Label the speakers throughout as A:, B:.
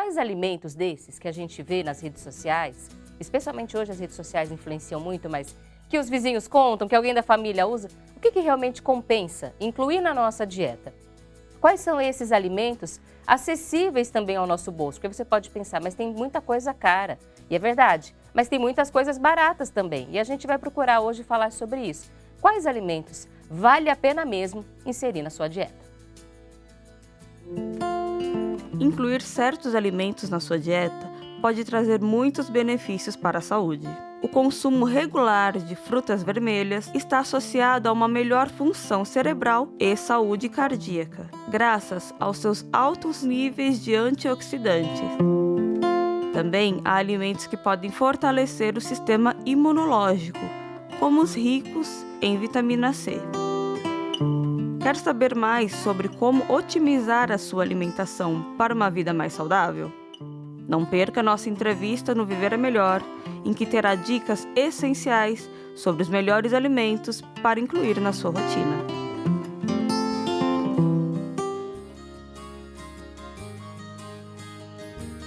A: quais alimentos desses que a gente vê nas redes sociais, especialmente hoje as redes sociais influenciam muito, mas que os vizinhos contam, que alguém da família usa, o que realmente compensa incluir na nossa dieta? Quais são esses alimentos acessíveis também ao nosso bolso? Porque você pode pensar, mas tem muita coisa cara. E é verdade, mas tem muitas coisas baratas também. E a gente vai procurar hoje falar sobre isso. Quais alimentos vale a pena mesmo inserir na sua dieta?
B: Incluir certos alimentos na sua dieta pode trazer muitos benefícios para a saúde. O consumo regular de frutas vermelhas está associado a uma melhor função cerebral e saúde cardíaca, graças aos seus altos níveis de antioxidantes. Também há alimentos que podem fortalecer o sistema imunológico, como os ricos em vitamina C. Quer saber mais sobre como otimizar a sua alimentação para uma vida mais saudável? Não perca nossa entrevista no Viver é Melhor, em que terá dicas essenciais sobre os melhores alimentos para incluir na sua rotina.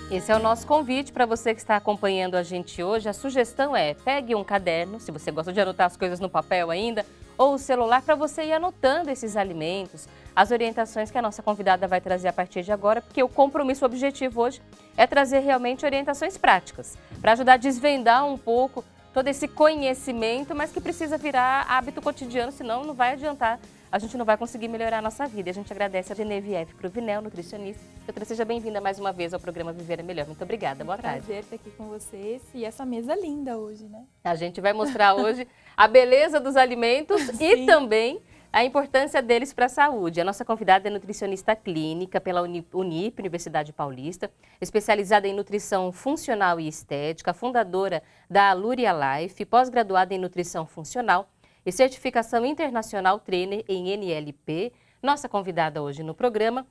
A: Esse é o nosso convite para você que está acompanhando a gente hoje. A sugestão é, pegue um caderno, se você gosta de anotar as coisas no papel ainda, ou o celular, para você ir anotando esses alimentos, as orientações que a nossa convidada vai trazer a partir de agora, porque o compromisso, o objetivo hoje é trazer realmente orientações práticas, para ajudar a desvendar um pouco todo esse conhecimento, mas que precisa virar hábito cotidiano, senão não vai adiantar, a gente não vai conseguir melhorar a nossa vida. E a gente agradece a Genevieve Cruvinel, nutricionista. Doutora, seja bem-vinda mais uma vez ao programa Viver é Melhor. Muito obrigada, boa tarde.
C: Prazer estar aqui com vocês e essa mesa linda hoje, né?
A: A gente vai mostrar hoje a beleza dos alimentos e também a importância deles para a saúde. A nossa convidada é nutricionista clínica pela Unip, Universidade Paulista, especializada em nutrição funcional e estética, fundadora da Aluria Life, pós-graduada em nutrição funcional e certificação internacional trainer em NLP. Nossa convidada hoje no programa.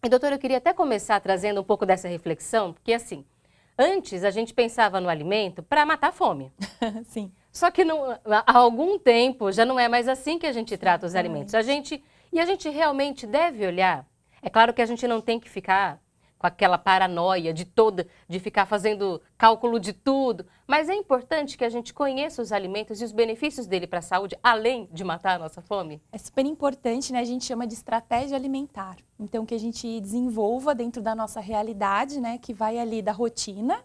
A: E, doutora, eu queria até começar trazendo um pouco dessa reflexão, porque assim, antes a gente pensava no alimento para matar a fome.
C: Sim.
A: Só que há algum tempo já não é mais assim que a gente trata os alimentos. A gente realmente deve olhar. É claro que a gente não tem que ficar com aquela paranoia de ficar fazendo cálculo de tudo, mas é importante que a gente conheça os alimentos e os benefícios dele para a saúde, além de matar a nossa fome.
C: É super importante, né? A gente chama de estratégia alimentar. Então, que a gente desenvolva dentro da nossa realidade, né? Que vai ali da rotina,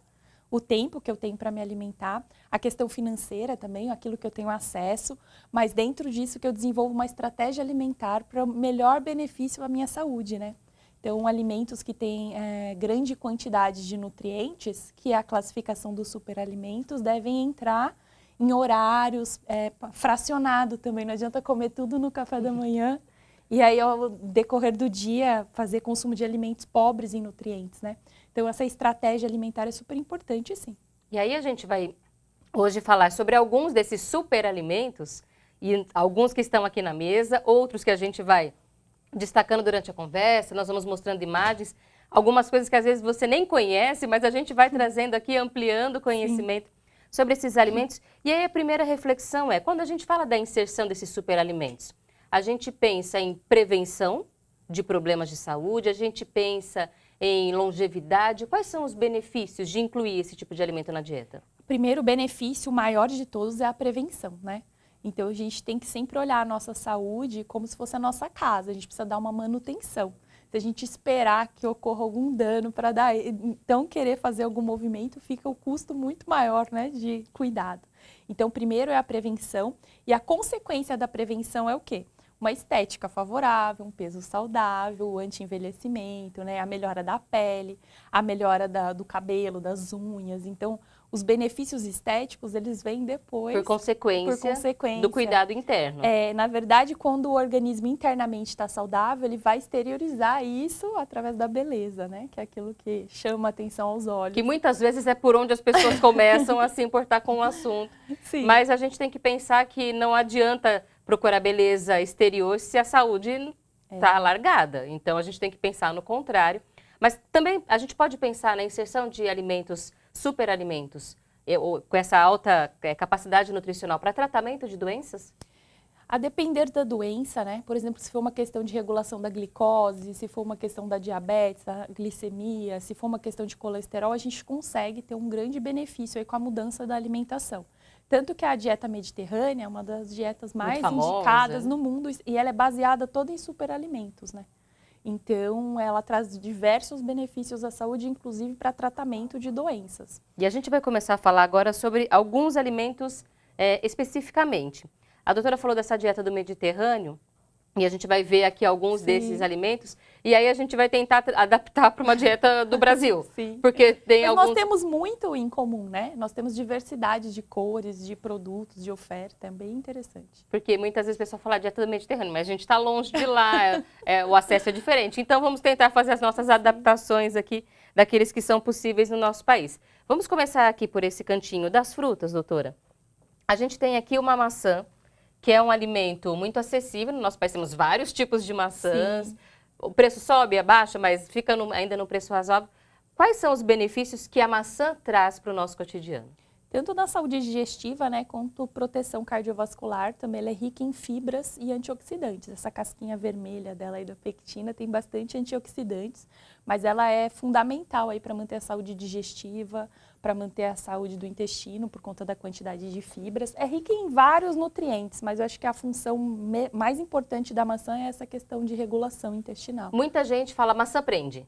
C: o tempo que eu tenho para me alimentar, a questão financeira também, aquilo que eu tenho acesso, mas dentro disso que eu desenvolvo uma estratégia alimentar para melhor benefício à minha saúde, né? Então, alimentos que têm grande quantidade de nutrientes, que é a classificação dos superalimentos, devem entrar em horários fracionados também. Não adianta comer tudo no café da manhã e aí, ao decorrer do dia, fazer consumo de alimentos pobres em nutrientes, né? Então, essa estratégia alimentar é super importante, sim.
A: E aí a gente vai hoje falar sobre alguns desses superalimentos, e alguns que estão aqui na mesa, outros que a gente vai destacando durante a conversa, nós vamos mostrando imagens, algumas coisas que às vezes você nem conhece, mas a gente vai trazendo aqui, ampliando o conhecimento sobre esses alimentos. E aí a primeira reflexão é, quando a gente fala da inserção desses superalimentos, a gente pensa em prevenção de problemas de saúde, a gente pensa em longevidade. Quais são os benefícios de incluir esse tipo de alimento na dieta?
C: Primeiro, o benefício maior de todos é a prevenção, né? Então, a gente tem que sempre olhar a nossa saúde como se fosse a nossa casa. A gente precisa dar uma manutenção. Se a gente esperar que ocorra algum dano para dar, então querer fazer algum movimento, fica o custo muito maior, né, de cuidado. Então, primeiro é a prevenção. E a consequência da prevenção é o quê? Uma estética favorável, um peso saudável, o anti-envelhecimento, né, a melhora da pele, a melhora do cabelo, das unhas. Então, os benefícios estéticos, eles vêm depois.
A: Por consequência do cuidado interno.
C: Na verdade, quando o organismo internamente está saudável, ele vai exteriorizar isso através da beleza, né? Que é aquilo que chama a atenção aos olhos.
A: Que muitas vezes é por onde as pessoas começam a se importar com o assunto.
C: Sim.
A: Mas a gente tem que pensar que não adianta procurar beleza exterior se a saúde está largada. Então, a gente tem que pensar no contrário. Mas também a gente pode pensar na inserção de alimentos, superalimentos, com essa alta capacidade nutricional para tratamento de doenças?
C: A depender da doença, né? Por exemplo, se for uma questão de regulação da glicose, se for uma questão da diabetes, da glicemia, se for uma questão de colesterol, a gente consegue ter um grande benefício aí com a mudança da alimentação. Tanto que a dieta mediterrânea é uma das dietas mais
A: famosa,
C: indicadas
A: né?
C: no mundo e ela é baseada toda em superalimentos, né? Então, ela traz diversos benefícios à saúde, inclusive para tratamento de doenças.
A: E a gente vai começar a falar agora sobre alguns alimentos especificamente. A doutora falou dessa dieta do Mediterrâneo, e a gente vai ver aqui alguns
C: Sim.
A: desses alimentos, e aí a gente vai tentar adaptar para uma dieta do Brasil.
C: Sim.
A: Porque tem
C: Mas
A: alguns...
C: nós temos muito em comum, né? Nós temos diversidade de cores, de produtos, de oferta, é bem interessante.
A: Porque muitas vezes o pessoal fala dieta do Mediterrâneo, mas a gente está longe de lá, o acesso é diferente. Então vamos tentar fazer as nossas adaptações aqui daqueles que são possíveis no nosso país. Vamos começar aqui por esse cantinho das frutas, doutora. A gente tem aqui uma maçã, que é um alimento muito acessível. No nosso país temos vários tipos de maçãs.
C: Sim.
A: O preço sobe, abaixa, mas fica ainda no preço razoável. Quais são os benefícios que a maçã traz para o nosso cotidiano?
C: Tanto na saúde digestiva, né, quanto proteção cardiovascular, também ela é rica em fibras e antioxidantes. Essa casquinha vermelha dela aí da pectina tem bastante antioxidantes, mas ela é fundamental aí para manter a saúde digestiva, para manter a saúde do intestino por conta da quantidade de fibras. É rica em vários nutrientes, mas eu acho que a função mais importante da maçã é essa questão de regulação intestinal.
A: Muita gente fala maçã prende.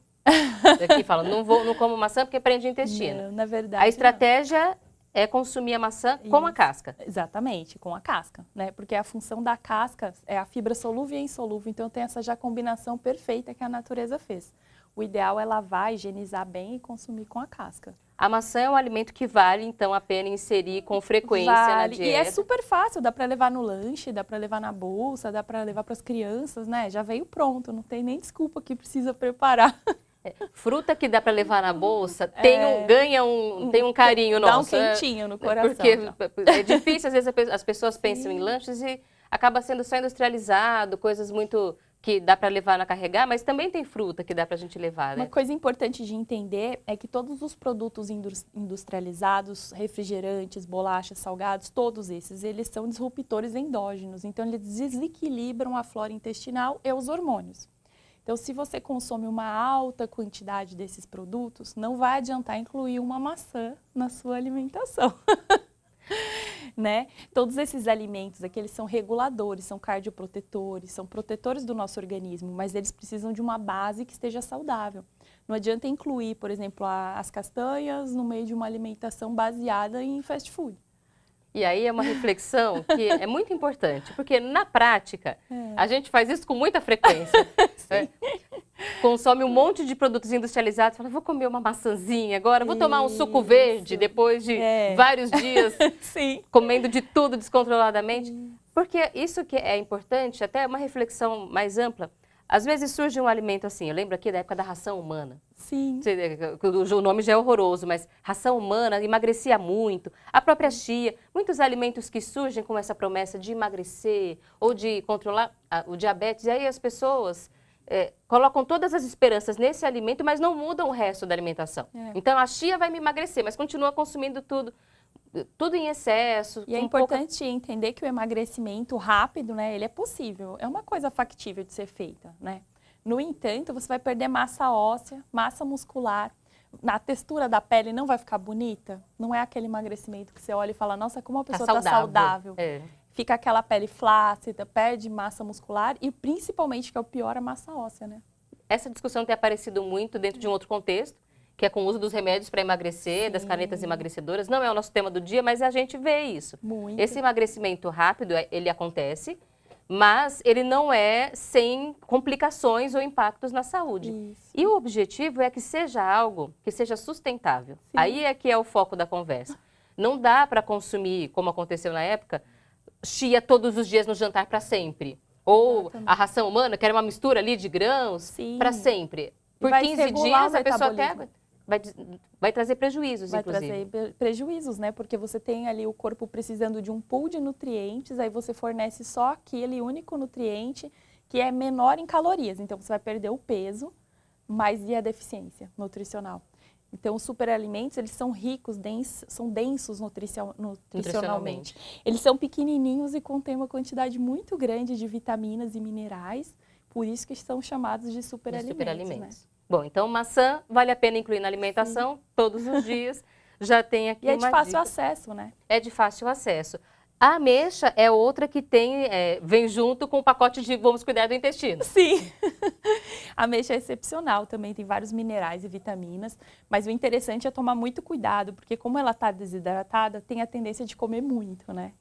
A: Aqui fala, não como maçã porque prende o intestino.
C: Não, na verdade,
A: A estratégia é consumir a maçã com a casca.
C: Exatamente, com a casca, né? Porque a função da casca é a fibra solúvel e insolúvel, então tem essa já combinação perfeita que a natureza fez. O ideal é lavar, higienizar bem e consumir com a casca.
A: A maçã é um alimento que vale, então, a pena inserir com frequência na dieta.
C: E é super fácil, dá para levar no lanche, dá para levar na bolsa, dá para levar para as crianças, né? Já veio pronto, não tem nem desculpa que precisa preparar.
A: Fruta que dá para levar na bolsa tem um carinho
C: Dá
A: nosso.
C: Dá um quentinho no coração.
A: Porque é difícil, às vezes as pessoas pensam em lanches e acaba sendo só industrializado, coisas muito que dá para levar na carregar, mas também tem fruta que dá para a gente levar, né?
C: Uma coisa importante de entender é que todos os produtos industrializados, refrigerantes, bolachas, salgados, todos esses, eles são disruptores endógenos. Então, eles desequilibram a flora intestinal e os hormônios. Então, se você consome uma alta quantidade desses produtos, não vai adiantar incluir uma maçã na sua alimentação. Né? Todos esses alimentos aqui, eles são reguladores, são cardioprotetores, são protetores do nosso organismo, mas eles precisam de uma base que esteja saudável. Não adianta incluir, por exemplo, as castanhas no meio de uma alimentação baseada em fast food.
A: E aí é uma reflexão que é muito importante, porque na prática a gente faz isso com muita frequência. Consome um monte de produtos industrializados, fala, vou comer uma maçãzinha agora, vou tomar um suco verde depois de vários dias comendo de tudo descontroladamente. Porque isso que é importante, até uma reflexão mais ampla. Às vezes surge um alimento assim, eu lembro aqui da época da ração humana.
C: Sim.
A: O nome já é horroroso, mas ração humana emagrecia muito. A própria chia, muitos alimentos que surgem com essa promessa de emagrecer ou de controlar o diabetes. E aí as pessoas colocam todas as esperanças nesse alimento, mas não mudam o resto da alimentação. Então a chia vai me emagrecer, mas continua consumindo tudo em excesso.
C: E é importante entender que o emagrecimento rápido, né, ele é possível. É uma coisa factível de ser feita, né? No entanto, você vai perder massa óssea, massa muscular. Na textura da pele não vai ficar bonita. Não é aquele emagrecimento que você olha e fala, nossa, como a pessoa está saudável. Fica aquela pele flácida, perde massa muscular e principalmente, que é o pior, a massa óssea, né?
A: Essa discussão tem aparecido muito dentro de um outro contexto, que é com o uso dos remédios para emagrecer, das canetas emagrecedoras. Não é o nosso tema do dia, mas a gente vê isso.
C: Muito.
A: Esse emagrecimento rápido, ele acontece, mas ele não é sem complicações ou impactos na saúde.
C: Isso.
A: E o objetivo é que seja algo que seja sustentável. Sim. Aí é que é o foco da conversa. Não dá para consumir, como aconteceu na época, chia todos os dias no jantar para sempre. Ou a ração humana, que era uma mistura ali de grãos, para sempre. Por 15 dias a pessoa até vai trazer prejuízos, inclusive.
C: Vai trazer prejuízos, né? Porque você tem ali o corpo precisando de um pool de nutrientes, aí você fornece só aquele único nutriente que é menor em calorias. Então, você vai perder o peso, mas e a deficiência nutricional? Então, os superalimentos, eles são ricos, são densos nutricionalmente. Eles são pequenininhos e contêm uma quantidade muito grande de vitaminas e minerais, por isso que são chamados de superalimentos. Né?
A: Bom, então maçã vale a pena incluir na alimentação todos os dias. Já tem aqui
C: uma dica. E é de fácil
A: dica.
C: acesso, né?
A: É de fácil acesso. A ameixa é outra que vem junto com o pacote de vamos cuidar do intestino.
C: Sim, a ameixa é excepcional também, tem vários minerais e vitaminas, mas o interessante é tomar muito cuidado, porque como ela está desidratada, tem a tendência de comer muito, né?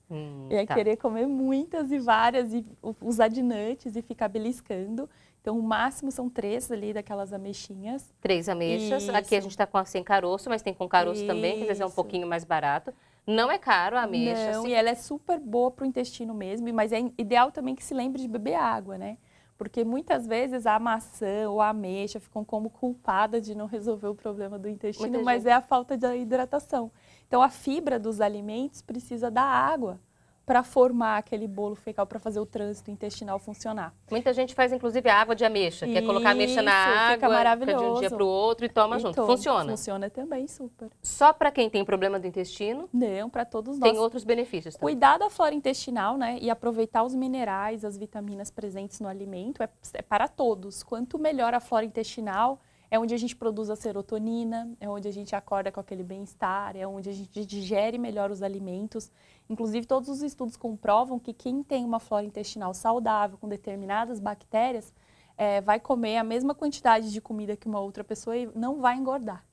C: Querer comer muitas e várias, e usar de nuts e ficar beliscando. Então, o máximo são 3 ali daquelas ameixinhas.
A: 3 ameixas. Isso. Aqui a gente está com a sem caroço, mas tem com caroço também, que às vezes é um pouquinho mais barato. Não é caro a ameixa.
C: Não, e ela é super boa para o intestino mesmo, mas é ideal também que se lembre de beber água, né? Porque muitas vezes a maçã ou a ameixa ficam como culpada de não resolver o problema do intestino, mas é a falta de hidratação. Então, a fibra dos alimentos precisa da água para formar aquele bolo fecal, para fazer o trânsito intestinal funcionar.
A: Muita gente faz, inclusive, água de ameixa, que é colocar a ameixa na água,
C: fica maravilhoso.
A: Fica de um dia para o outro e toma junto. Funciona?
C: Funciona também, super.
A: Só para quem tem problema do intestino?
C: Não, para todos nós.
A: Tem outros benefícios também.
C: Cuidar da flora intestinal, né, e aproveitar os minerais, as vitaminas presentes no alimento é para todos. Quanto melhor a flora intestinal, é onde a gente produz a serotonina, é onde a gente acorda com aquele bem-estar, é onde a gente digere melhor os alimentos. Inclusive, todos os estudos comprovam que quem tem uma flora intestinal saudável, com determinadas bactérias, vai comer a mesma quantidade de comida que uma outra pessoa e não vai engordar,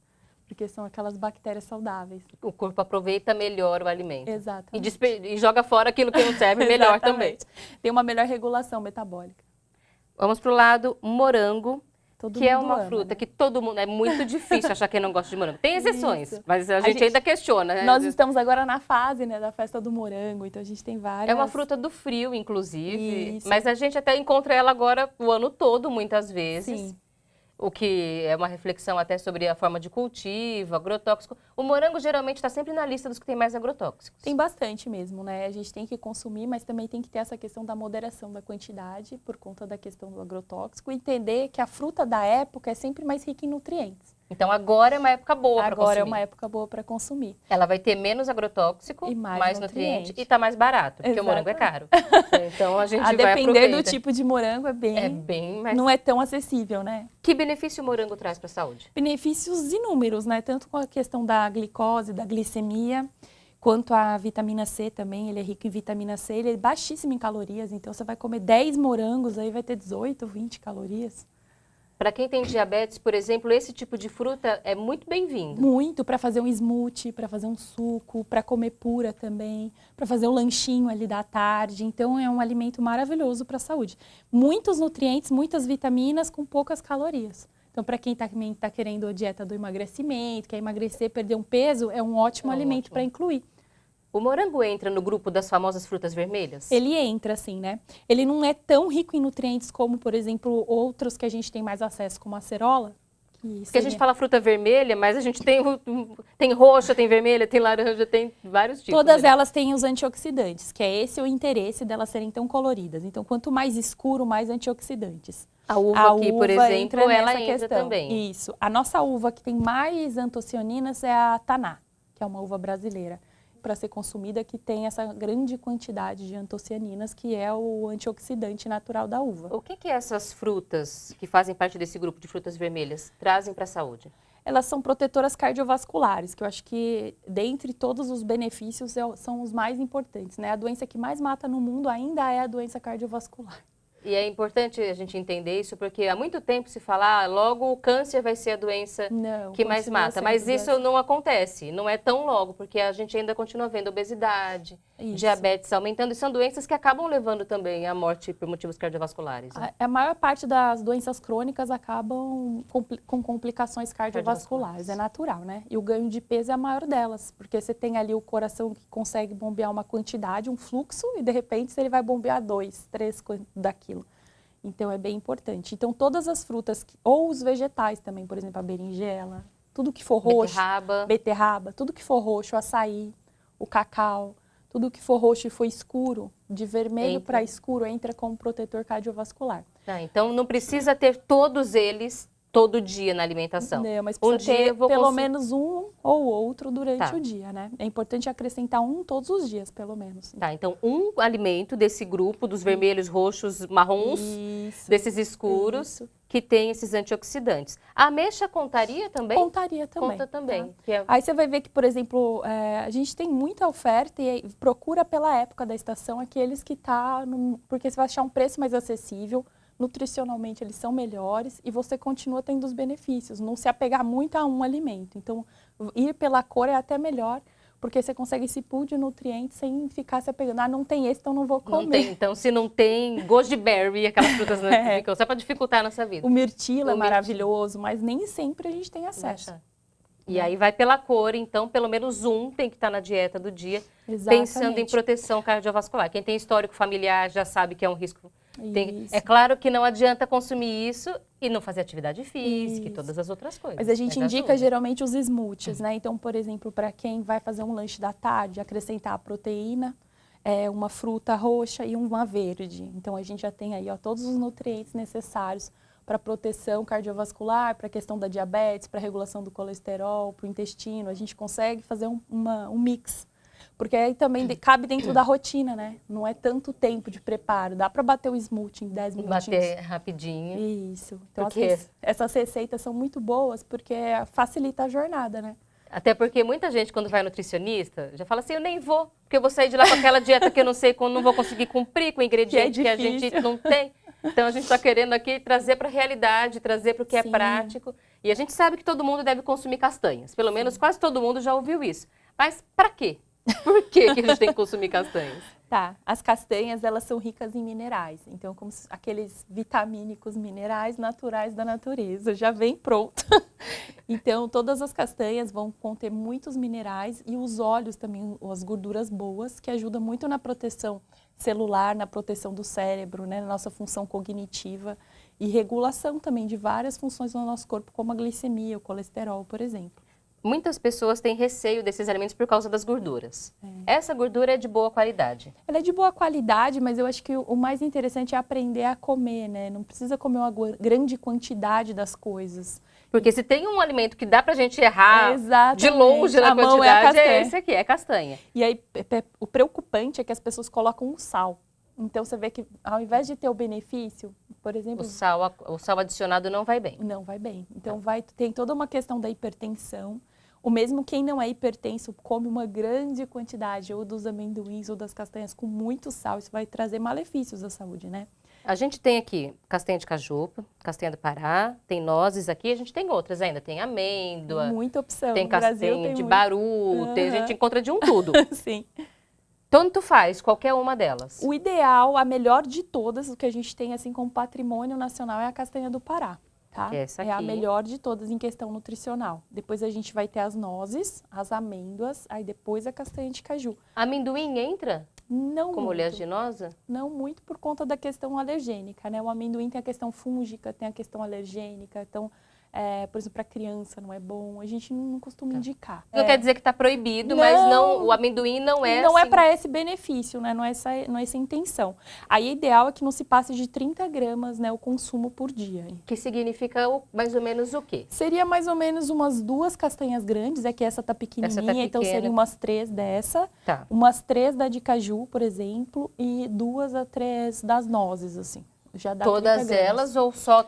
C: porque são aquelas bactérias saudáveis.
A: O corpo aproveita melhor o alimento.
C: Exatamente.
A: E joga fora aquilo que não serve melhor também.
C: Tem uma melhor regulação metabólica.
A: Vamos para o lado morango. Que é uma fruta,
C: né?
A: que todo mundo... É muito difícil achar quem não gosta de morango. Tem exceções, mas a gente ainda questiona. Né?
C: Nós estamos agora na fase, né, da festa do morango, então a gente tem várias...
A: É uma fruta do frio, inclusive. Isso. Mas a gente até encontra ela agora o ano todo, muitas vezes.
C: Sim.
A: O que é uma reflexão até sobre a forma de cultivo, agrotóxico. O morango geralmente está sempre na lista dos que tem mais agrotóxicos.
C: Tem bastante mesmo, né? A gente tem que consumir, mas também tem que ter essa questão da moderação da quantidade por conta da questão do agrotóxico. E entender que a fruta da época é sempre mais rica em nutrientes.
A: Então agora é uma época boa para consumir.
C: Agora é uma época boa para consumir.
A: Ela vai ter menos agrotóxico,
C: e mais nutriente.
A: E está mais barato, porque o morango é caro. Então a gente vai
C: depender
A: aproveitar.
C: do tipo de morango é bem mais... Não é tão acessível, né?
A: Que benefício o morango traz para a saúde?
C: Benefícios inúmeros, né? Tanto com a questão da glicose, da glicemia, quanto a vitamina C também. Ele é rico em vitamina C, ele é baixíssimo em calorias. Então você vai comer 10 morangos, aí vai ter 18, 20 calorias.
A: Para quem tem diabetes, por exemplo, esse tipo de fruta é muito bem-vindo.
C: Muito, para fazer um smoothie, para fazer um suco, para comer pura também, para fazer um lanchinho ali da tarde. Então, é um alimento maravilhoso para a saúde. Muitos nutrientes, muitas vitaminas com poucas calorias. Então, para quem também está querendo a dieta do emagrecimento, quer emagrecer, perder um peso, é um ótimo alimento para incluir.
A: O morango entra no grupo das famosas frutas vermelhas?
C: Ele entra, sim, né? Ele não é tão rico em nutrientes como, por exemplo, outros que a gente tem mais acesso, como a acerola.
A: Porque a gente fala fruta vermelha, mas a gente tem roxa, tem vermelha, tem laranja, tem vários tipos.
C: Todas elas têm os antioxidantes, que é esse o interesse delas serem tão coloridas. Então, quanto mais escuro, mais antioxidantes.
A: A uva aqui, por exemplo, ela entra também.
C: Isso. A nossa uva que tem mais antocianinas é a Taná, que é uma uva brasileira, para ser consumida, que tem essa grande quantidade de antocianinas, que é o antioxidante natural da uva.
A: O que essas frutas, que fazem parte desse grupo de frutas vermelhas, trazem para a saúde?
C: Elas são protetoras cardiovasculares, que eu acho que, dentre todos os benefícios, são os mais importantes, né? A doença que mais mata no mundo ainda é a doença cardiovascular.
A: E é importante a gente entender isso, porque há muito tempo se fala, logo o câncer vai ser a doença que mais mata. Mas isso não acontece, não é tão logo, porque a gente ainda continua vendo obesidade, diabetes aumentando, e são doenças que acabam levando também à morte por motivos cardiovasculares. Né?
C: A maior parte das doenças crônicas acabam com complicações cardiovasculares, é natural, né? E o ganho de peso é a maior delas, porque você tem ali o coração que consegue bombear uma quantidade, um fluxo, e de repente ele vai bombear 2, 3 daquilo. Então, é bem importante. Então, todas as frutas, ou os vegetais também, por exemplo, a berinjela, tudo que for roxo, beterraba, tudo que for roxo, açaí, o cacau, tudo que for roxo e for escuro, de vermelho para escuro, entra como protetor cardiovascular.
A: Então, não precisa ter todos eles todo dia na alimentação.
C: Não, mas
A: Um
C: precisa
A: dia
C: ter
A: eu vou
C: pelo
A: consumir-
C: menos um ou outro durante
A: Tá.
C: o dia, né? É importante acrescentar um todos os dias, pelo menos.
A: Tá, então um alimento desse grupo dos vermelhos, roxos, marrons,
C: Isso.
A: desses escuros,
C: Isso.
A: que tem esses antioxidantes. A ameixa contaria também?
C: Contaria também.
A: Conta também.
C: tá?
A: Que é...
C: Aí você vai ver que, por exemplo, a gente tem muita oferta e aí procura pela época da estação aqueles que tá, porque você vai achar um preço mais acessível, nutricionalmente eles são melhores e você continua tendo os benefícios, não se apegar muito a um alimento. Então, ir pela cor é até melhor, porque você consegue esse pool de nutrientes sem ficar se apegando. Ah, não tem esse, então não vou comer.
A: Não tem, então, se não tem goji berry, aquelas frutas que ficam só para dificultar a nossa vida.
C: O mirtilo é
A: O
C: maravilhoso, mas nem sempre a gente tem acesso.
A: E aí vai pela cor, então pelo menos um tem que estar na dieta do dia, pensando em
C: Exatamente.
A: proteção cardiovascular. Quem tem histórico familiar já sabe que é um risco.
C: Isso.
A: É claro que não adianta consumir isso e não fazer atividade física e
C: Isso.
A: todas as outras coisas.
C: Mas a gente indica
A: ajuda.
C: geralmente os smoothies, né? Então, por exemplo, para quem vai fazer um lanche da tarde, acrescentar a proteína, uma fruta roxa e uma verde. Então, a gente já tem aí todos os nutrientes necessários para proteção cardiovascular, para a questão da diabetes, para a regulação do colesterol, para o intestino. A gente consegue fazer um mix. Porque aí também cabe dentro da rotina, né? Não é tanto tempo de preparo. Dá para bater o smoothie em 10 minutinhos.
A: Bater rapidinho.
C: Isso. Então,
A: Porque-
C: essas receitas são muito boas porque facilita a jornada, né?
A: Até porque muita gente, quando vai ao nutricionista, já fala assim, eu nem vou, porque eu vou sair de lá com aquela dieta que eu não sei, não vou conseguir cumprir com o ingrediente que a gente
C: difícil.
A: não tem. Então, a gente está querendo aqui trazer para a realidade, trazer para o que é
C: Sim.
A: prático. E a gente sabe que todo mundo deve consumir castanhas. Pelo menos quase todo mundo já ouviu isso. Mas para quê? Por que que a gente tem que consumir castanhas?
C: Tá, as castanhas, elas são ricas em minerais. Então, como aqueles vitamínicos minerais naturais da natureza, já vem pronto. Então, todas as castanhas vão conter muitos minerais e os óleos também, as gorduras boas, que ajudam muito na proteção celular, na proteção do cérebro, né, na nossa função cognitiva e regulação também de várias funções no nosso corpo, como a glicemia, o colesterol, por exemplo.
A: Muitas pessoas têm receio desses alimentos por causa das gorduras. Essa gordura é de boa qualidade.
C: Ela é de boa qualidade, mas eu acho que o mais interessante é aprender a comer, né? Não precisa comer uma grande quantidade das coisas.
A: Porque se tem um alimento que dá pra gente errar
C: Exatamente.
A: de longe na
C: A mão é a
A: quantidade, é
C: castanha.
A: esse aqui, é castanha.
C: E aí, o preocupante é que as pessoas colocam um sal. Então, você vê que ao invés de ter o benefício, por exemplo,
A: O sal adicionado não vai bem.
C: não vai bem. Então, tem toda uma questão da hipertensão. O mesmo quem não é hipertenso come uma grande quantidade ou dos amendoins ou das castanhas com muito sal. Isso vai trazer malefícios à saúde, né?
A: A gente tem aqui castanha de caju, castanha do Pará, tem nozes aqui, a gente tem outras ainda. Tem amêndoa,
C: Muita opção.
A: tem
C: No Brasil
A: castanha
C: tem
A: de
C: muito.
A: baru, a
C: Aham.
A: gente encontra de um tudo.
C: Sim.
A: Tanto faz, qualquer uma delas.
C: O ideal, a melhor de todas, o que a gente tem assim como patrimônio nacional é a castanha do Pará, tá?
A: Que é essa
C: a
A: aqui.
C: melhor de todas em questão nutricional. Depois a gente vai ter as nozes, as amêndoas, aí depois a castanha de caju.
A: Amendoim entra
C: Não
A: como
C: muito,
A: oleaginosa?
C: não muito por conta da questão alergênica, né? O amendoim tem a questão fúngica, tem a questão alergênica, então, por exemplo, para criança não é bom, a gente não costuma indicar.
A: Não quer dizer que está proibido, mas
C: Não.
A: o amendoim não é
C: Não é
A: assim.
C: para esse benefício, né? Não é essa a intenção. Aí, o ideal é que não se passe de 30 gramas, né, o consumo por dia.
A: Que significa mais ou menos o quê?
C: Seria mais ou menos umas 2 castanhas grandes, é que essa tá pequenininha, então
A: pequena.
C: seriam umas 3 dessa,
A: Tá.
C: umas 3 da de caju, por exemplo, e 2 a 3 das nozes, assim. Já dá 30
A: Todas
C: gramas.
A: elas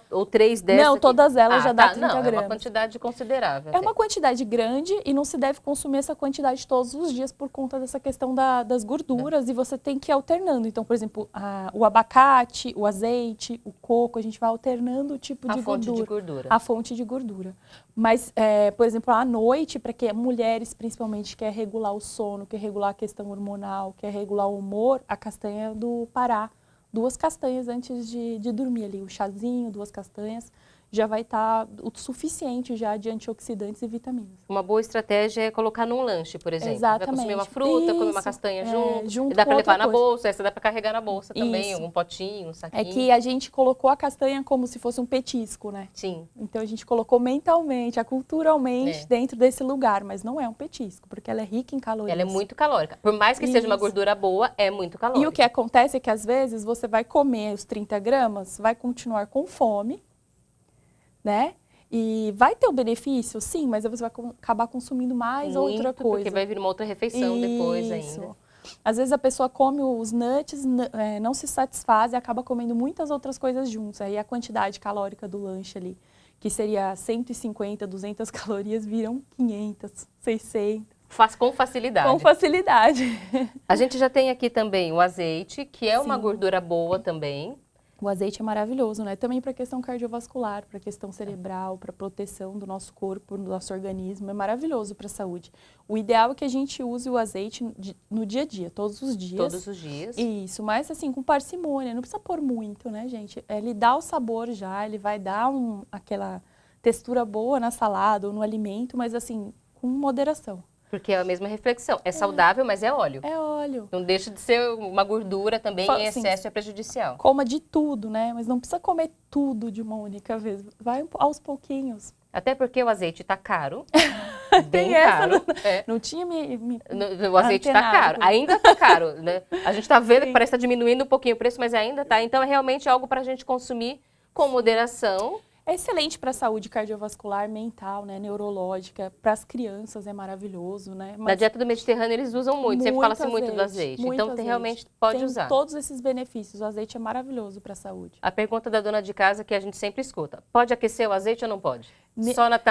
A: ou 3 dessas?
C: Não,
A: aqui?
C: todas elas já dá 30
A: não, é uma
C: gramas.
A: quantidade considerável.
C: É
A: até.
C: uma quantidade grande e não se deve consumir essa quantidade todos os dias por conta dessa questão das gorduras e você tem que ir alternando. Então, por exemplo, o abacate, o azeite, o coco, a gente vai alternando o tipo de
A: A fonte
C: gordura.
A: de gordura.
C: A fonte de gordura. Mas, por exemplo, à noite, para que mulheres principalmente quer regular o sono, quer regular a questão hormonal, quer regular o humor, a castanha do Pará. 2 castanhas antes de dormir ali, o chazinho, 2 castanhas, já vai estar o suficiente já de antioxidantes e vitaminas.
A: Uma boa estratégia é colocar num lanche, por exemplo. Vai consumir uma
C: Exatamente.
A: fruta, comer uma
C: Isso,
A: castanha
C: junto
A: junto. Dá para
C: com
A: levar
C: outra
A: na
C: coisa.
A: bolsa, essa dá para carregar na bolsa também,
C: Isso.
A: um potinho, um saquinho.
C: É que a gente colocou a castanha como se fosse um petisco, né?
A: Sim.
C: Então a gente colocou mentalmente, culturalmente dentro desse lugar, mas não é um petisco, porque ela é rica em calorias.
A: Ela é muito calórica. Por mais que seja uma
C: Isso.
A: gordura boa, é muito calórica.
C: E o que acontece é que às vezes você vai comer os 30 gramas, vai continuar com fome, né? E vai ter o benefício, sim, mas você vai acabar consumindo mais outra coisa.
A: Porque vai vir uma outra refeição depois
C: Isso.
A: ainda.
C: Às vezes a pessoa come os nuts, não se satisfaz e acaba comendo muitas outras coisas juntos. Aí a quantidade calórica do lanche ali, que seria 150, 200 calorias, viram 500, 600.
A: Faz com facilidade.
C: Com facilidade.
A: A gente já tem aqui também o azeite, que é uma
C: Sim.
A: gordura boa também.
C: O azeite é maravilhoso, né? Também para a questão cardiovascular, para a questão cerebral, para a proteção do nosso corpo, do nosso organismo. É maravilhoso para a saúde. O ideal é que a gente use o azeite no dia a dia, todos os dias.
A: Todos os dias.
C: Isso, mas assim, com parcimônia. Não precisa pôr muito, né, gente? Ele dá o sabor já, ele vai dar aquela textura boa na salada ou no alimento, mas assim, com moderação.
A: Porque é a mesma reflexão. É saudável, mas é óleo.
C: É óleo.
A: Não deixa de ser uma gordura também, em excesso é prejudicial.
C: Coma de tudo, né? Mas não precisa comer tudo de uma única vez. Vai aos pouquinhos.
A: Até porque o azeite tá caro.
C: Tem
A: bem
C: essa,
A: caro.
C: Não tinha
A: O azeite tá caro. Ainda tá caro, né? A gente tá vendo que parece que tá diminuindo um pouquinho o preço, mas ainda tá. Então é realmente algo pra gente consumir com moderação.
C: É excelente para a saúde cardiovascular, mental, né, neurológica. Para as crianças é maravilhoso, né?
A: Na dieta do Mediterrâneo eles usam muito, sempre fala-se muito do azeite.
C: Muito
A: Então
C: azeite.
A: realmente pode
C: Tem
A: usar.
C: todos esses benefícios. O azeite é maravilhoso para a saúde.
A: A pergunta da dona de casa que a gente sempre escuta: pode aquecer o azeite ou não pode?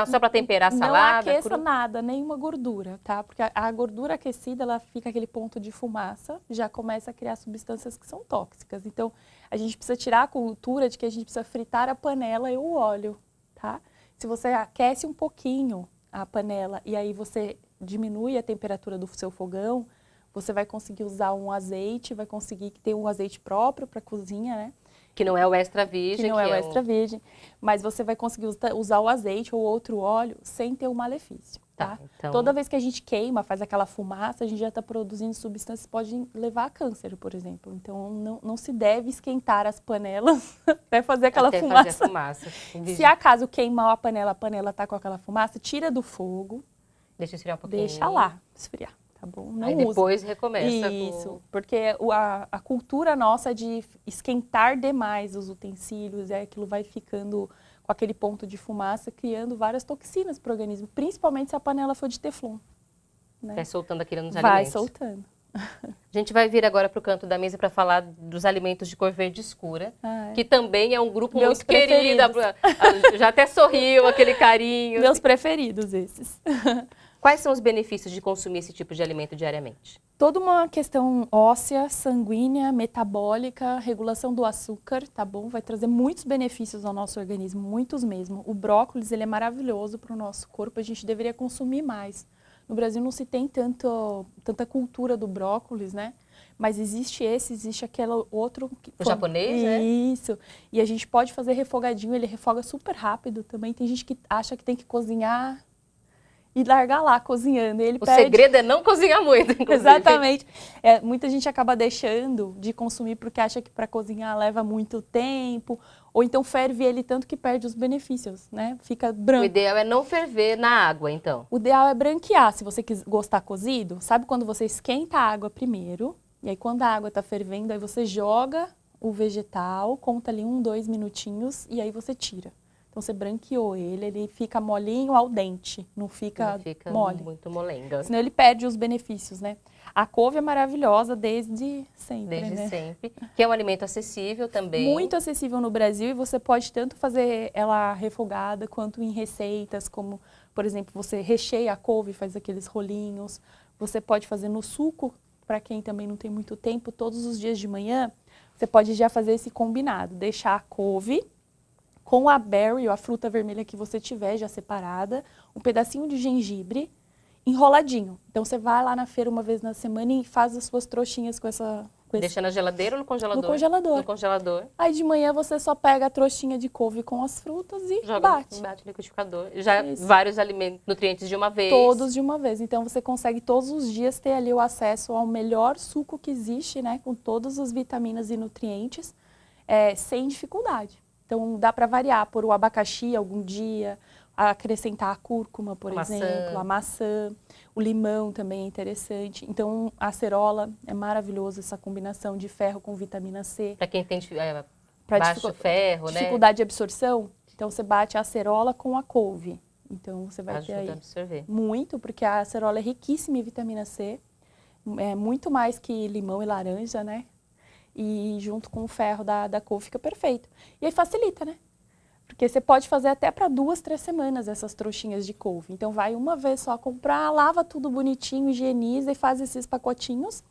A: Só para temperar a salada?
C: Não aqueça nada, nenhuma gordura, tá? Porque a gordura aquecida, ela fica aquele ponto de fumaça, já começa a criar substâncias que são tóxicas. Então, a gente precisa tirar a cultura de que a gente precisa fritar a panela e o óleo, tá? Se você aquece um pouquinho a panela e aí você diminui a temperatura do seu fogão, você vai conseguir usar um azeite, vai conseguir ter um azeite próprio para cozinha, né?
A: Que não é o extra virgem.
C: Que não é o extra virgem, mas você vai conseguir usar o azeite ou outro óleo sem ter um malefício, tá?
A: Então...
C: Toda vez que a gente queima, faz aquela fumaça, a gente já está produzindo substâncias que podem levar a câncer, por exemplo. Então, não se deve esquentar as panelas até fazer aquela fumaça.
A: Fazer a fumaça.
C: Se acaso queimar a panela está com aquela fumaça, tira do fogo.
A: Deixa esfriar um pouquinho.
C: Deixa lá, esfriar. Tá bom? Não
A: aí depois recomeça.
C: Isso, porque a cultura nossa é de esquentar demais os utensílios, e aquilo vai ficando com aquele ponto de fumaça, criando várias toxinas para o organismo, principalmente se a panela for de teflon. Né?
A: Vai soltando aquilo nos
C: alimentos. Vai soltando.
A: A gente vai vir agora para o canto da mesa para falar dos alimentos de cor verde escura, que também é um grupo muito querido. Já até sorriu, aquele carinho.
C: Meus preferidos esses.
A: Quais são os benefícios de consumir esse tipo de alimento diariamente?
C: Toda uma questão óssea, sanguínea, metabólica, regulação do açúcar, tá bom? Vai trazer muitos benefícios ao nosso organismo, muitos mesmo. O brócolis, ele é maravilhoso para o nosso corpo, a gente deveria consumir mais. No Brasil não se tem tanta cultura do brócolis, né? Mas existe aquele outro...
A: O japonês, né?
C: Isso. E a gente pode fazer refogadinho, ele refoga super rápido também. Tem gente que acha que tem que cozinhar e largar lá cozinhando.
A: O segredo é não cozinhar muito, inclusive.
C: Exatamente. Muita gente acaba deixando de consumir porque acha que para cozinhar leva muito tempo, ou então ferve ele tanto que perde os benefícios, né? Fica branco.
A: O ideal é não ferver na água, então.
C: O ideal é branquear, se você gostar cozido. Sabe quando você esquenta a água primeiro, e aí quando a água está fervendo, aí você joga o vegetal, conta ali 1, 2 minutinhos, e aí você tira. Então, você branqueou ele fica molinho ao dente, não fica mole.
A: Muito molenga.
C: Senão ele perde os benefícios, né? A couve é maravilhosa desde sempre,
A: Desde sempre. Que é um alimento acessível também.
C: Muito acessível no Brasil e você pode tanto fazer ela refogada quanto em receitas, como, por exemplo, você recheia a couve, faz aqueles rolinhos. Você pode fazer no suco, para quem também não tem muito tempo, todos os dias de manhã, você pode já fazer esse combinado, deixar a couve com a berry, ou a fruta vermelha que você tiver já separada, um pedacinho de gengibre enroladinho. Então, você vai lá na feira uma vez na semana e faz as suas trouxinhas com essa...
A: Deixa na geladeira ou no congelador?
C: No congelador.
A: No congelador.
C: Aí, de manhã, você só pega a trouxinha de couve com as frutas e bate.
A: Bate no liquidificador. Já vários alimentos, nutrientes de uma vez.
C: Todos de uma vez. Então, você consegue todos os dias ter ali o acesso ao melhor suco que existe, né? Com todas as vitaminas e nutrientes, sem dificuldade. Então, dá para variar, por o abacaxi algum dia, acrescentar a cúrcuma, por exemplo, a maçã, o limão também é interessante. Então, a acerola é maravilhoso, essa combinação de ferro com vitamina C.
A: Para quem tem baixo ferro,
C: dificuldade de absorção, Então, você bate a acerola com a couve. Então, você vai ter
A: Ajuda
C: aí
A: a absorver.
C: muito, porque a acerola é riquíssima em vitamina C, é muito mais que limão e laranja, né? E junto com o ferro da couve fica perfeito. E aí facilita, né? Porque você pode fazer até para 2, 3 semanas essas trouxinhas de couve. Então, vai uma vez só comprar, lava tudo bonitinho, higieniza e faz esses pacotinhos.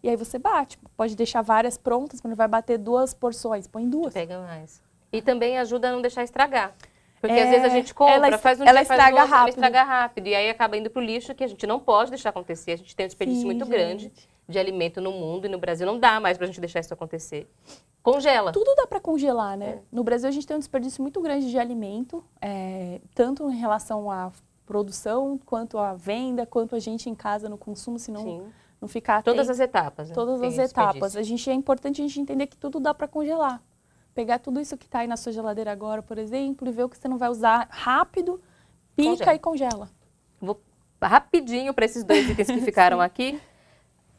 C: E aí você bate. Pode deixar várias prontas, quando vai bater 2 porções, põe 2.
A: Pega mais. E também ajuda a não deixar estragar. Porque às vezes a gente compra, faz um
C: ela
A: dia, faz
C: estraga
A: outro, ela
C: rápido.
A: estraga rápido. E aí acaba indo pro lixo, que a gente não pode deixar acontecer. A gente tem um desperdício
C: Sim,
A: muito
C: gente.
A: grande de alimento no mundo e no Brasil. Não dá mais pra gente deixar isso acontecer. Congela.
C: Tudo dá para congelar, né? No Brasil, a gente tem um desperdício muito grande de alimento, tanto em relação à produção, quanto à venda, quanto a gente em casa no consumo, se não ficar atento.
A: Todas as etapas. Né?
C: Todas
A: Tem
C: as etapas.
A: desperdício.
C: É importante a gente entender que tudo dá para congelar. Pegar tudo isso que está aí na sua geladeira agora, por exemplo, e ver o que você não vai usar rápido, pica e congela.
A: Vou rapidinho para esses 2 itens que ficaram aqui.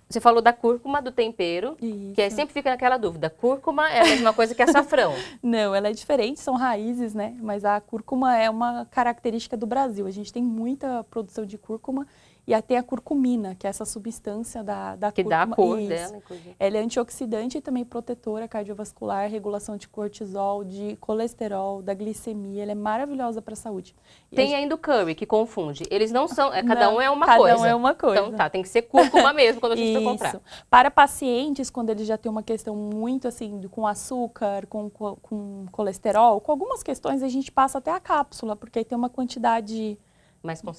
A: Você falou da cúrcuma, do tempero,
C: Isso.
A: que aí sempre fica naquela dúvida. Cúrcuma é a mesma coisa que açafrão.
C: Não, ela é diferente, são raízes, né? Mas a cúrcuma é uma característica do Brasil. A gente tem muita produção de cúrcuma e até a curcumina, que é essa substância da
A: Que
C: cúrcuma.
A: dá a cor
C: Isso.
A: dela, inclusive.
C: Ela é antioxidante e também protetora cardiovascular, regulação de cortisol, de colesterol, da glicemia. Ela é maravilhosa para a saúde. E
A: Tem ainda o curry, que confunde. Eles não são, cada um é uma coisa.
C: Cada um é uma coisa.
A: Então tá, tem que ser cúrcuma mesmo quando a gente for comprar.
C: Isso. Para pacientes, quando eles já têm uma questão muito assim, com açúcar, com colesterol, com algumas questões, a gente passa até a cápsula, porque aí tem uma quantidade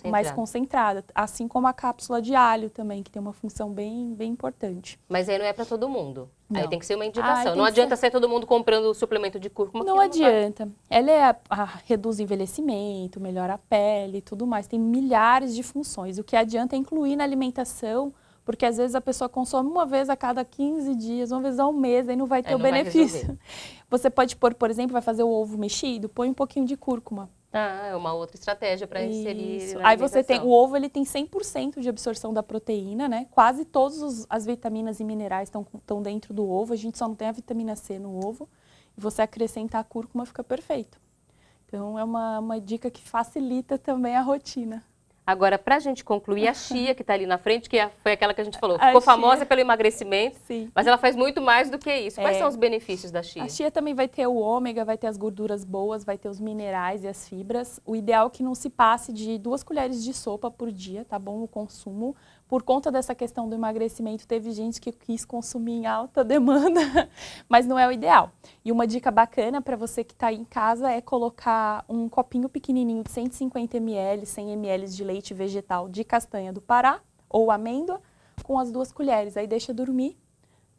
C: mais concentrada. Assim como a cápsula de alho também, que tem uma função bem importante.
A: Mas aí não é para todo mundo.
C: Não.
A: Aí tem que ser uma indicação.
C: Tem
A: Não
C: que
A: adianta ser todo mundo comprando o suplemento de cúrcuma.
C: Não adianta. Ela reduz o envelhecimento, melhora a pele e tudo mais. Tem milhares de funções. O que adianta é incluir na alimentação, porque às vezes a pessoa consome uma vez a cada 15 dias, uma vez ao mês, aí não vai ter o benefício. Você pode pôr, por exemplo, vai fazer o ovo mexido, põe um pouquinho de cúrcuma.
A: Ah, é uma outra estratégia para inserir na
C: Aí você tem,
A: alimentação.
C: o ovo ele tem 100% de absorção da proteína, né? Quase todas as vitaminas e minerais estão dentro do ovo, a gente só não tem a vitamina C no ovo. E você acrescentar a cúrcuma fica perfeito. Então é uma dica que facilita também a rotina.
A: Agora, para a gente concluir, a chia que está ali na frente, que foi aquela que a gente falou,
C: A
A: ficou
C: chia.
A: famosa pelo emagrecimento,
C: Sim.
A: mas ela faz muito mais do que isso. Quais são os benefícios da chia?
C: A chia também vai ter o ômega, vai ter as gorduras boas, vai ter os minerais e as fibras. O ideal é que não se passe de 2 colheres de sopa por dia, tá bom? O consumo. Por conta dessa questão do emagrecimento, teve gente que quis consumir em alta demanda, mas não é o ideal. E uma dica bacana para você que está aí em casa é colocar um copinho pequenininho de 150 ml, 100 ml de leite vegetal de castanha do Pará ou amêndoa com as 2 colheres. Aí deixa dormir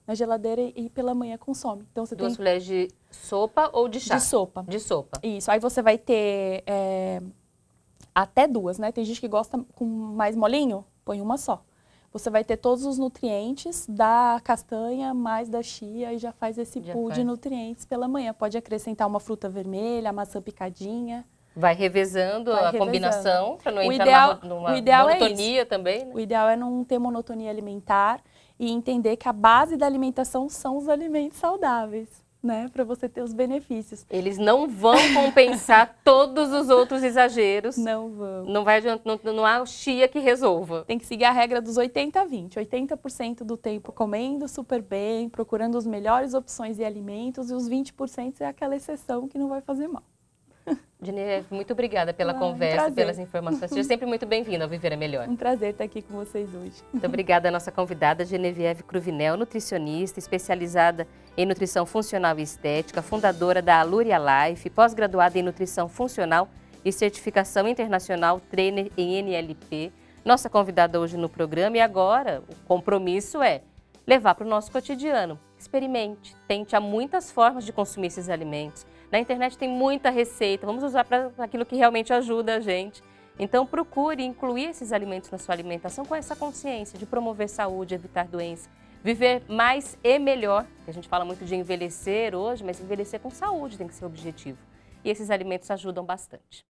C: na geladeira e pela manhã consome. Então, você
A: 2 colheres de sopa ou de chá?
C: De sopa.
A: De sopa.
C: Isso. Aí você vai ter até 2, né? Tem gente que gosta com mais molinho, põe uma só. Você vai ter todos os nutrientes da castanha mais da chia e já faz esse pool de nutrientes pela manhã. Pode acrescentar uma fruta vermelha, maçã picadinha.
A: Vai revezando a combinação para não entrar numa monotonia também, né?
C: O ideal é não ter monotonia alimentar e entender que a base da alimentação são os alimentos saudáveis, né? Para você ter os benefícios.
A: Eles não vão compensar todos os outros exageros.
C: Não vão.
A: Não vai adiantar, não há chia que resolva.
C: Tem que seguir a regra dos 80-20. 80% do tempo comendo super bem, procurando as melhores opções e alimentos, e os 20% é aquela exceção que não vai fazer mal.
A: Genevieve, muito obrigada pela conversa, pelas informações. Seja sempre muito bem-vinda ao Viver é Melhor.
C: Um prazer estar aqui com vocês hoje.
A: Muito obrigada à nossa convidada, Genevieve Cruvinel, nutricionista, especializada em nutrição funcional e estética, fundadora da Aluria Life, pós-graduada em nutrição funcional e certificação internacional trainer em NLP. Nossa convidada hoje no programa, e agora o compromisso é levar para o nosso cotidiano. Experimente, tente, há muitas formas de consumir esses alimentos. Na internet tem muita receita, vamos usar para aquilo que realmente ajuda a gente. Então procure incluir esses alimentos na sua alimentação com essa consciência de promover saúde, evitar doença, viver mais e melhor. A gente fala muito de envelhecer hoje, mas envelhecer com saúde tem que ser o objetivo. E esses alimentos ajudam bastante.